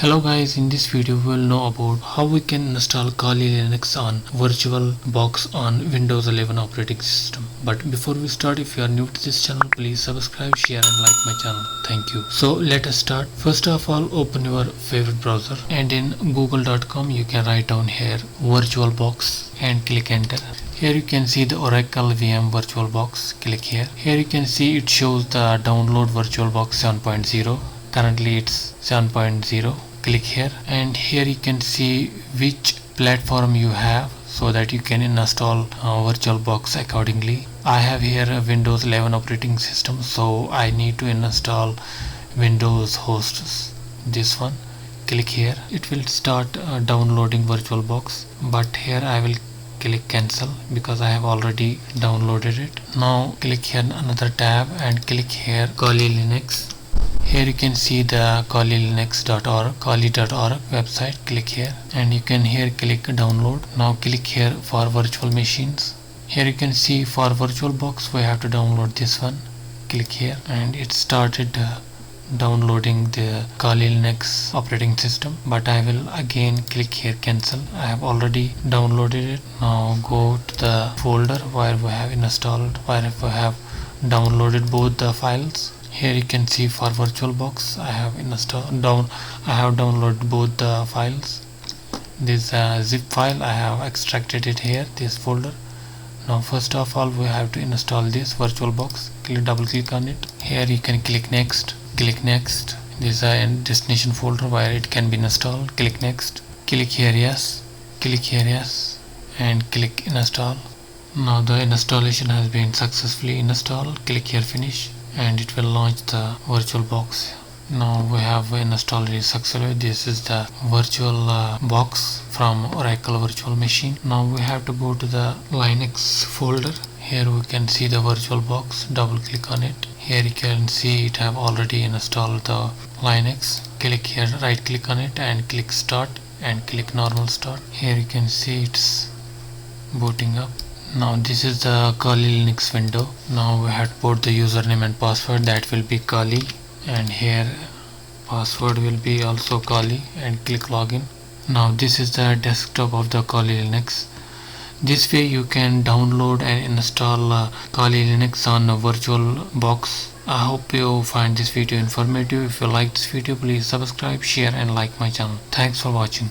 Hello guys, in this video we will know about how we can install Kali Linux on VirtualBox on Windows 11 operating system. But before we start, if you are new to this channel, please subscribe, share and like my channel. Thank you. So let us start. First of all, open your favorite browser and in google.com you can write down here VirtualBox and click enter. Here you can see the Oracle VM VirtualBox. Click here. Here you can see it shows the download VirtualBox 7.0. Currently it's 7.0. Click here and here you can see which platform you have so that you can install VirtualBox accordingly. I have here a Windows 11 operating system, so I need to install Windows hosts. This one. Click here. It will start downloading VirtualBox, but here I will click cancel because I have already downloaded it. Now click here another tab and click here Kali Linux. Here you can see the kalilinux.org, kali.org website. Click here and you can here click download. Now click here for virtual machines. Here you can see for VirtualBox we have to download this one. Click here and it started downloading the Kali Linux operating system, but I will again click here cancel. I have already downloaded it. Now go to the folder where we have installed, where we have downloaded both the files. Here you can see for VirtualBox I have downloaded both the files. This zip file I have extracted it here, this folder. Now first of all we have to install this VirtualBox. Double click on it. Here you can click next. Click next. This is a destination folder where it can be installed. Click next. Click here yes. Click here yes and click install. Now the installation has been successfully installed. Click here finish and it will launch the VirtualBox. Now we have installed it successfully. This is the VirtualBox from Oracle Virtual Machine. Now we have to go to the Linux folder. Here we can see the VirtualBox. Double click on it. Here you can see it have already installed the Linux. Click here, right click on it and click start and click normal start. Here you can see it's booting up. Now this is the Kali Linux window. Now we have to put the username and password, that will be Kali, and here password will be also Kali, and click login. Now this is the desktop of the Kali Linux. This way you can download and install Kali Linux on VirtualBox. I hope you find this video informative. If you like this video, please subscribe, share and like my channel. Thanks for watching.